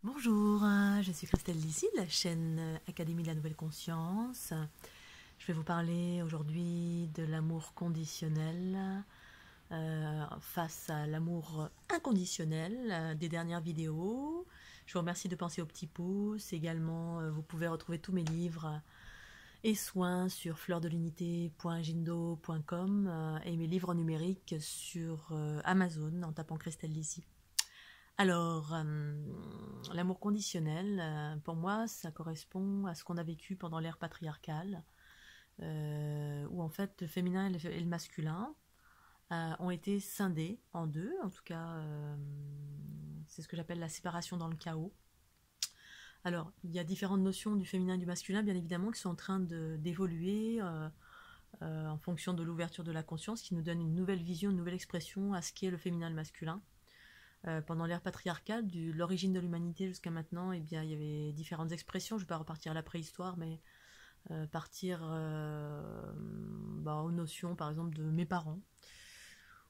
Bonjour, je suis Christelle Lissy de la chaîne Académie de la Nouvelle Conscience. Je vais vous parler aujourd'hui de l'amour conditionnel face à l'amour inconditionnel des dernières vidéos. Je vous remercie de penser au petit pouce. Également, vous pouvez retrouver tous mes livres et soins sur fleurdelunité.gindo.com et mes livres numériques sur Amazon en tapant Christelle Lissy. Alors, l'amour conditionnel, pour moi, ça correspond à ce qu'on a vécu pendant l'ère patriarcale, où en fait le féminin et le masculin ont été scindés en deux. En tout cas, c'est ce que j'appelle la séparation dans le chaos. Alors, il y a différentes notions du féminin et du masculin, bien évidemment, qui sont en train d'évoluer en fonction de l'ouverture de la conscience, qui nous donne une nouvelle vision, une nouvelle expression à ce qu'est le féminin et le masculin. Pendant l'ère patriarcale, de l'origine de l'humanité jusqu'à maintenant, eh bien, il y avait différentes expressions. Je ne vais pas repartir à la préhistoire, mais partir aux notions, par exemple, de mes parents,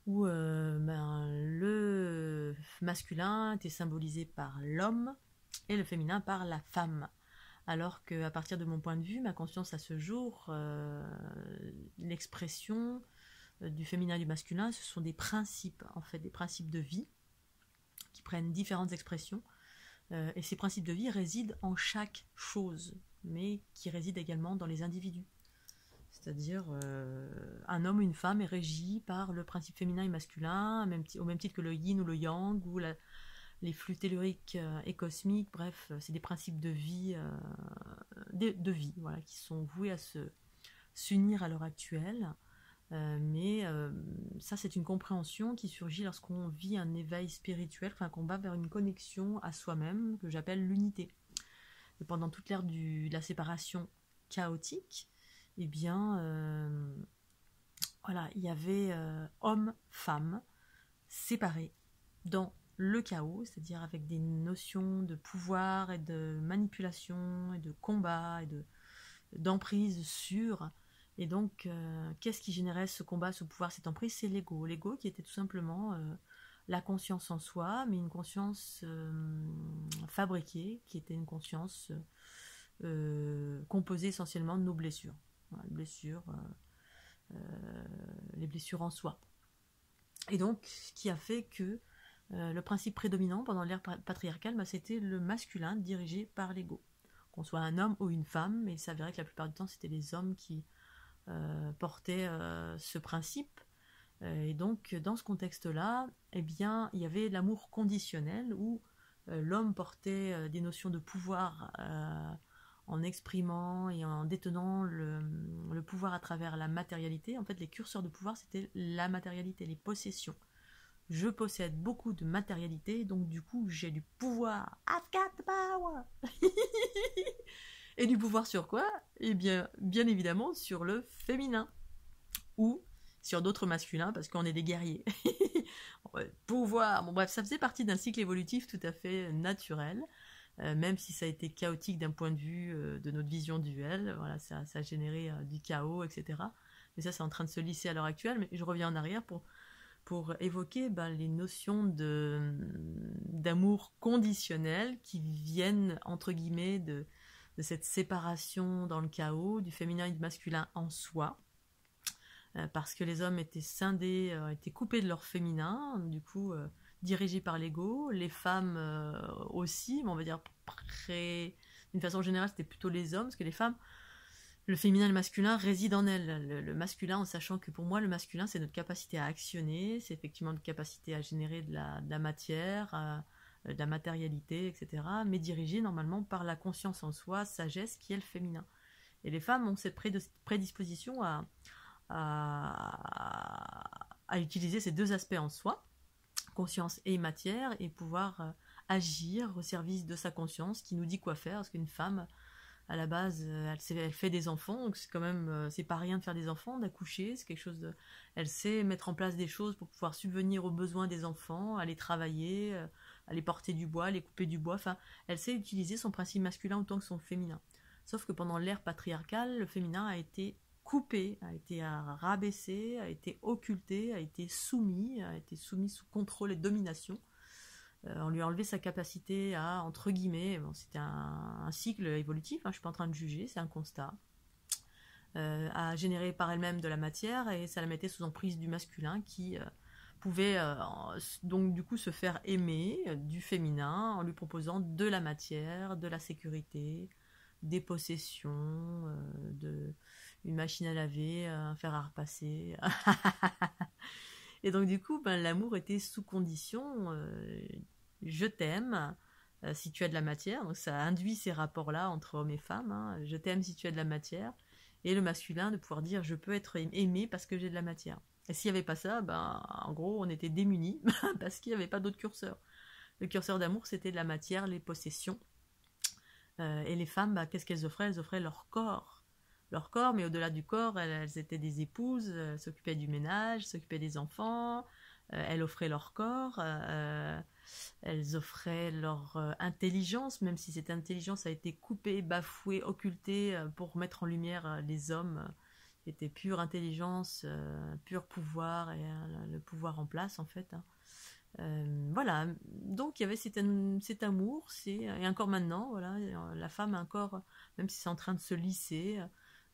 où le masculin était symbolisé par l'homme et le féminin par la femme. Alors qu'à partir de mon point de vue, ma conscience à ce jour, l'expression du féminin et du masculin, ce sont des principes, en fait, des principes de vie qui prennent différentes expressions. Et ces principes de vie résident en chaque chose, mais qui résident également dans les individus. C'est-à-dire, un homme ou une femme est régi par le principe féminin et masculin, au même titre que le yin ou le yang, ou les flux telluriques et cosmiques. Bref, c'est des principes de vie, voilà, qui sont voués à s'unir à l'heure actuelle. Mais ça, c'est une compréhension qui surgit lorsqu'on vit un éveil spirituel, enfin qu'on va vers une connexion à soi-même, que j'appelle l'unité. Et pendant toute l'ère de la séparation chaotique, eh bien, voilà, il y avait hommes-femmes séparés dans le chaos, c'est-à-dire avec des notions de pouvoir et de manipulation et de combat et d'emprise sur. Et donc, qu'est-ce qui générait ce combat, ce pouvoir, cette emprise? C'est l'ego. L'ego qui était tout simplement la conscience en soi, mais une conscience fabriquée, qui était une conscience composée essentiellement de nos blessures. Voilà, les blessures en soi. Et donc, ce qui a fait que le principe prédominant pendant l'ère patriarcale, c'était le masculin dirigé par l'ego. Qu'on soit un homme ou une femme, mais il s'avérait que la plupart du temps, c'était les hommes qui portaient ce principe. Et donc, dans ce contexte-là, eh bien, il y avait l'amour conditionnel où l'homme portait des notions de pouvoir en exprimant et en détenant le pouvoir à travers la matérialité. En fait, les curseurs de pouvoir, c'était la matérialité, les possessions. Je possède beaucoup de matérialité, donc du coup, j'ai du pouvoir. I've got the power. Et du pouvoir sur quoi? Eh bien, bien évidemment, sur le féminin. Ou sur d'autres masculins, parce qu'on est des guerriers. Pouvoir. Bon, bref, ça faisait partie d'un cycle évolutif tout à fait naturel, même si ça a été chaotique d'un point de vue de notre vision duelle. Voilà, ça a généré du chaos, etc. Mais ça, c'est en train de se lisser à l'heure actuelle. Mais je reviens en arrière pour évoquer les notions d'amour conditionnel qui viennent, entre guillemets, de cette séparation dans le chaos du féminin et du masculin en soi, parce que les hommes étaient scindés, étaient coupés de leur féminin, du coup dirigés par l'ego, les femmes aussi, mais on va dire d'une façon générale c'était plutôt les hommes, parce que les femmes, le féminin et le masculin résident en elles. Le masculin, en sachant que pour moi, le masculin, c'est notre capacité à actionner, c'est effectivement notre capacité à générer de la matière, de la matérialité, etc. Mais dirigé normalement par la conscience en soi, sagesse, qui est le féminin. Et les femmes ont cette prédisposition à utiliser ces deux aspects en soi, conscience et matière, et pouvoir agir au service de sa conscience qui nous dit quoi faire, parce qu'une femme, à la base, elle fait des enfants, donc c'est quand même, c'est pas rien de faire des enfants, d'accoucher, c'est quelque chose de, elle sait mettre en place des choses pour pouvoir subvenir aux besoins des enfants, aller travailler, aller porter du bois, aller couper du bois, enfin, elle sait utiliser son principe masculin autant que son féminin. Sauf que pendant l'ère patriarcale, le féminin a été coupé, a été rabaissé, a été occulté, a été soumis sous contrôle et domination. On lui a enlevé sa capacité à, entre guillemets, bon, c'était un cycle évolutif, hein, je ne suis pas en train de juger, c'est un constat, à générer par elle-même de la matière, et ça la mettait sous emprise du masculin qui pouvait donc du coup se faire aimer du féminin en lui proposant de la matière, de la sécurité, des possessions, une machine à laver, un fer à repasser. Et donc du coup, ben, l'amour était sous condition, je t'aime si tu as de la matière, donc ça induit ces rapports-là entre hommes et femmes, hein. Je t'aime si tu as de la matière, et le masculin de pouvoir dire je peux être aimé parce que j'ai de la matière. Et s'il n'y avait pas ça, ben, en gros on était démunis parce qu'il n'y avait pas d'autre curseur. Le curseur d'amour c'était de la matière, les possessions. Et les femmes, bah, qu'est-ce qu'elles offraient? Elles offraient leur corps. Leur corps, mais au-delà du corps, elles étaient des épouses, elles s'occupaient du ménage, s'occupaient des enfants, elles offraient leur corps, elles offraient leur intelligence, même si cette intelligence a été coupée, bafouée, occultée pour mettre en lumière les hommes. C'était pure intelligence, pur pouvoir, et le pouvoir en place en fait, hein. Voilà, donc il y avait cet amour, et encore maintenant, voilà, la femme a encore, même si c'est en train de se lisser,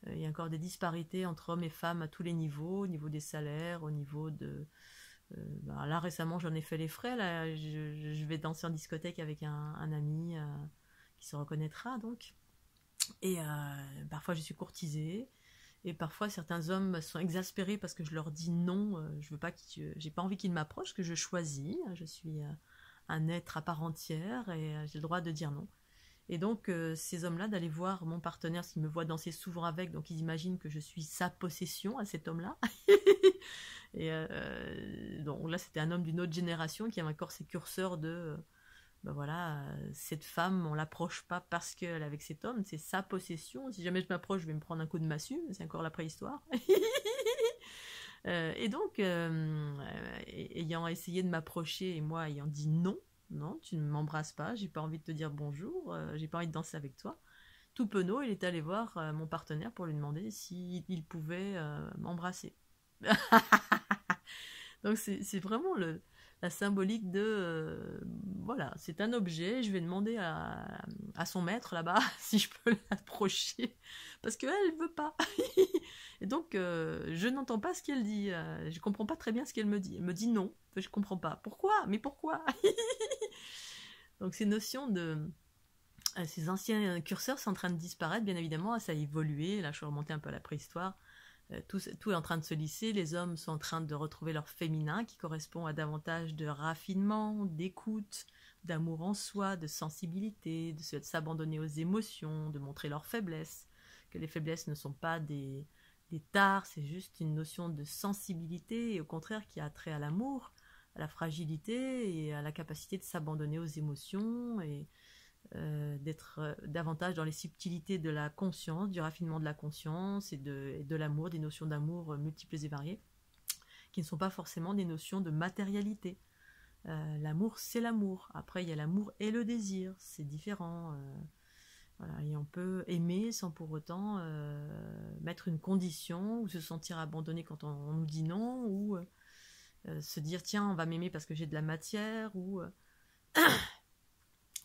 il y a encore des disparités entre hommes et femmes à tous les niveaux, au niveau des salaires, au niveau de... bah, là récemment j'en ai fait les frais, là, je vais danser en discothèque avec un ami qui se reconnaîtra donc, et parfois je suis courtisée, et parfois certains hommes sont exaspérés parce que je leur dis non, je veux pas j'ai pas envie qu'ils m'approchent, que je choisis, je suis un être à part entière et j'ai le droit de dire non. Et donc ces hommes-là, d'aller voir mon partenaire, s'ils me voient danser souvent avec, donc ils imaginent que je suis sa possession à cet homme-là. Et donc là c'était un homme d'une autre génération qui avait encore ses curseurs de ben voilà, cette femme, on l'approche pas parce qu'elle est avec cet homme, c'est sa possession. Si jamais je m'approche, je vais me prendre un coup de massue, c'est encore la préhistoire. Et donc, ayant essayé de m'approcher et moi ayant dit non, non, tu ne m'embrasses pas, j'ai pas envie de te dire bonjour, j'ai pas envie de danser avec toi. Tout penaud, il est allé voir mon partenaire pour lui demander s'il pouvait m'embrasser. Donc c'est vraiment la symbolique de voilà, c'est un objet, je vais demander à son maître là-bas si je peux l'approcher parce qu'elle veut pas. Et donc je n'entends pas ce qu'elle dit, je comprends pas très bien ce qu'elle me dit. Elle me dit non, je comprends pas. Pourquoi? Mais pourquoi? Donc ces notions de ces anciens curseurs sont en train de disparaître, bien évidemment, ça a évolué. Là, je suis remontée un peu à la préhistoire. Tout est en train de se lisser, les hommes sont en train de retrouver leur féminin qui correspond à davantage de raffinement, d'écoute, d'amour en soi, de sensibilité, de s'abandonner aux émotions, de montrer leurs faiblesses, que les faiblesses ne sont pas des tares, c'est juste une notion de sensibilité et au contraire qui a trait à l'amour, à la fragilité et à la capacité de s'abandonner aux émotions et d'être davantage dans les subtilités de la conscience, du raffinement de la conscience et de l'amour, des notions d'amour multiples et variées, qui ne sont pas forcément des notions de matérialité. L'amour, c'est l'amour. Après, il y a l'amour et le désir, c'est différent. Voilà. Et on peut aimer sans pour autant mettre une condition ou se sentir abandonné quand on nous dit non, ou se dire tiens, on va m'aimer parce que j'ai de la matière, ou...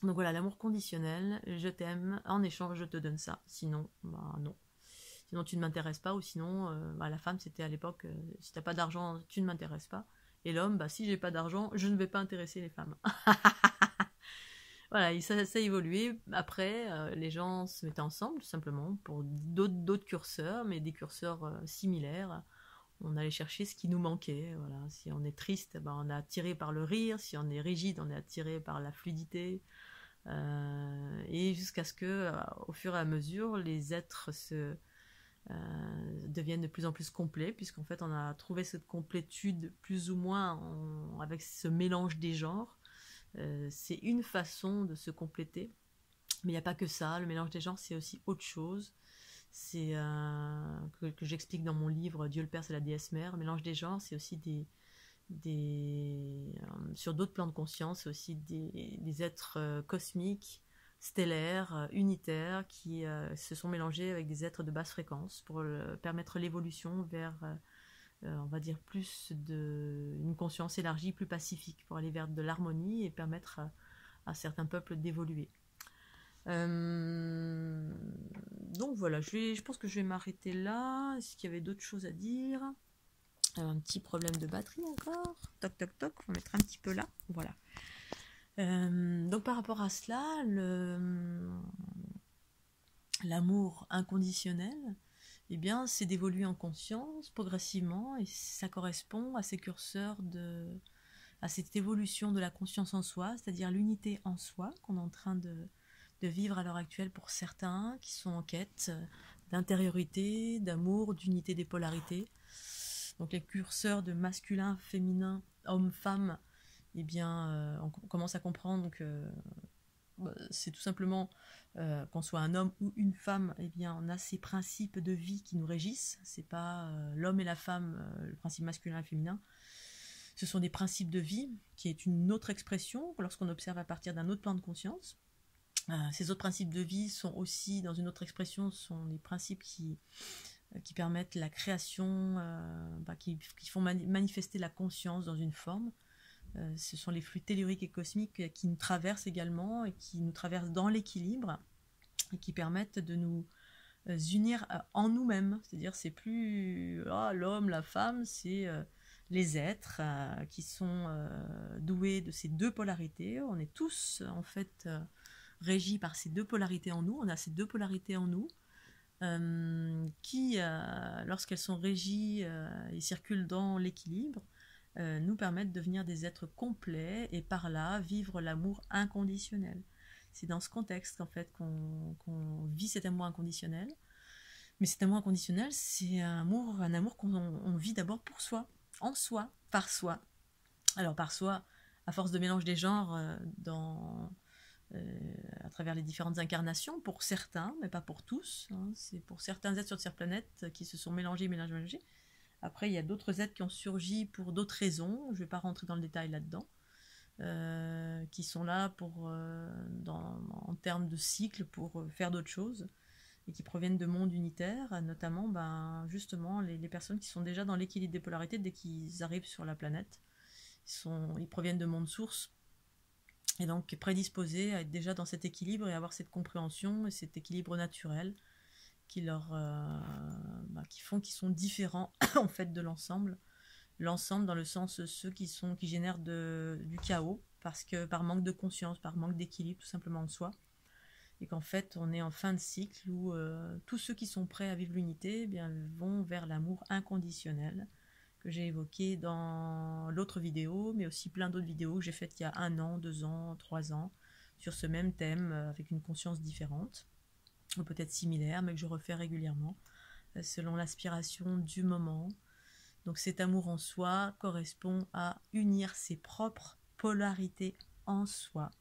Donc voilà, l'amour conditionnel, je t'aime, en échange je te donne ça, sinon, bah non. Sinon tu ne m'intéresses pas, ou sinon, bah, la femme c'était à l'époque, si t'as pas d'argent, tu ne m'intéresses pas. Et l'homme, bah si j'ai pas d'argent, je ne vais pas intéresser les femmes. Voilà, et ça a évolué. Après, les gens se mettaient ensemble, tout simplement, pour d'autres curseurs, mais des curseurs similaires. On allait chercher ce qui nous manquait. Voilà. Si on est triste, ben on est attiré par le rire. Si on est rigide, on est attiré par la fluidité. Et jusqu'à ce que, au fur et à mesure, les êtres deviennent de plus en plus complets, puisqu'en fait, on a trouvé cette complétude plus ou moins avec ce mélange des genres. C'est une façon de se compléter, mais il n'y a pas que ça. Le mélange des genres, c'est aussi autre chose. C'est que j'explique dans mon livre Dieu le Père, c'est la déesse mère. Le mélange des genres, c'est aussi sur d'autres plans de conscience, c'est aussi des êtres cosmiques, stellaires, unitaires, qui se sont mélangés avec des êtres de basse fréquence pour permettre l'évolution vers on va dire plus une conscience élargie, plus pacifique, pour aller vers de l'harmonie et permettre à certains peuples d'évoluer. Donc voilà, je pense que je vais m'arrêter là. Est-ce qu'il y avait d'autres choses à dire? Un petit problème de batterie encore. Toc toc toc, on va mettre un petit peu là. Voilà. Donc par rapport à cela, l'amour inconditionnel, eh bien, c'est d'évoluer en conscience progressivement, et ça correspond à ces curseurs à cette évolution de la conscience en soi, c'est-à-dire l'unité en soi qu'on est en train de vivre à l'heure actuelle pour certains qui sont en quête d'intériorité, d'amour, d'unité des polarités. Donc les curseurs de masculin, féminin, homme-femme, eh bien, on commence à comprendre que c'est tout simplement qu'on soit un homme ou une femme, eh bien, on a ces principes de vie qui nous régissent. C'est pas l'homme et la femme, le principe masculin et féminin. Ce sont des principes de vie qui est une autre expression lorsqu'on observe à partir d'un autre plan de conscience. Ces autres principes de vie sont aussi, dans une autre expression, sont des principes qui permettent la création, qui font manifester la conscience dans une forme. Ce sont les flux telluriques et cosmiques qui nous traversent également et qui nous traversent dans l'équilibre et qui permettent de nous unir en nous-mêmes. C'est-à-dire, c'est plus l'homme, la femme, c'est les êtres qui sont doués de ces deux polarités. On est tous en fait régis par ces deux polarités en nous. On a ces deux polarités en nous qui, lorsqu'elles sont régies et circulent dans l'équilibre, nous permettent de devenir des êtres complets et par là vivre l'amour inconditionnel. C'est dans ce contexte en fait qu'on vit cet amour inconditionnel. Mais cet amour inconditionnel, c'est un amour qu'on vit d'abord pour soi, en soi, par soi. Alors par soi, à force de mélange des genres à travers les différentes incarnations, pour certains, mais pas pour tous. C'est pour certains êtres sur cette planète qui se sont mélangés. Après, il y a d'autres êtres qui ont surgi pour d'autres raisons, je ne vais pas rentrer dans le détail là-dedans, qui sont là en termes de cycle pour faire d'autres choses, et qui proviennent de mondes unitaires, notamment justement les personnes qui sont déjà dans l'équilibre des polarités dès qu'ils arrivent sur la planète. Ils proviennent de mondes sources, et donc prédisposés à être déjà dans cet équilibre et avoir cette compréhension et cet équilibre naturel qui font qu'ils sont différents en fait de l'ensemble dans le sens ceux qui génèrent du chaos par manque de conscience, par manque d'équilibre tout simplement en soi, et qu'en fait on est en fin de cycle où tous ceux qui sont prêts à vivre l'unité vont vers l'amour inconditionnel que j'ai évoqué dans l'autre vidéo, mais aussi plein d'autres vidéos que j'ai faites il y a 1 an, 2 ans, 3 ans sur ce même thème avec une conscience différente, ou peut-être similaire, mais que je refais régulièrement, selon l'aspiration du moment. Donc cet amour en soi correspond à unir ses propres polarités en soi,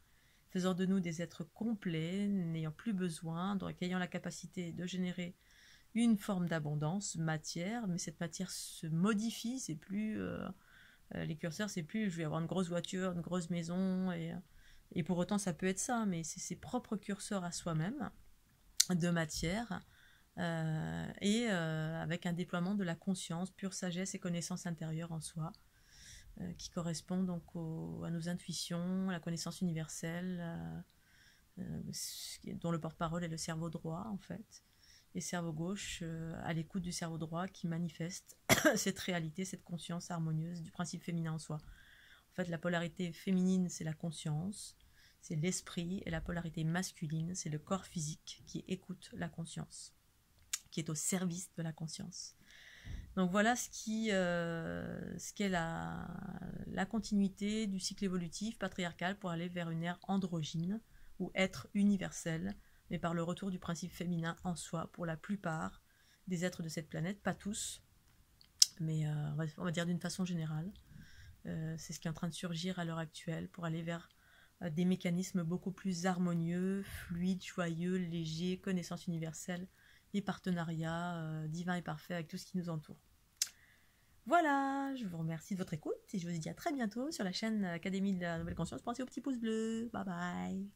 faisant de nous des êtres complets, n'ayant plus besoin, donc ayant la capacité de générer une forme d'abondance, matière, mais cette matière se modifie, c'est plus... les curseurs, c'est plus je vais avoir une grosse voiture, une grosse maison, et pour autant ça peut être ça, mais c'est ses propres curseurs à soi-même, de matière, avec un déploiement de la conscience, pure sagesse et connaissance intérieure en soi, qui correspond donc à nos intuitions, à la connaissance universelle, dont le porte-parole est le cerveau droit en fait, et cerveau gauche à l'écoute du cerveau droit qui manifeste cette réalité, cette conscience harmonieuse du principe féminin en soi. En fait, la polarité féminine, c'est la conscience, c'est l'esprit, et la polarité masculine, c'est le corps physique qui écoute la conscience, qui est au service de la conscience. Donc voilà ce qu'est la continuité du cycle évolutif patriarcal pour aller vers une ère androgyne, ou être universel, mais par le retour du principe féminin en soi pour la plupart des êtres de cette planète, pas tous, mais on va dire d'une façon générale. C'est ce qui est en train de surgir à l'heure actuelle pour aller vers des mécanismes beaucoup plus harmonieux, fluides, joyeux, légers, connaissance universelle et partenariat divin et parfait avec tout ce qui nous entoure. Voilà, je vous remercie de votre écoute et je vous dis à très bientôt sur la chaîne Académie de la Nouvelle Conscience. Pensez au petit pouce bleu. Bye bye.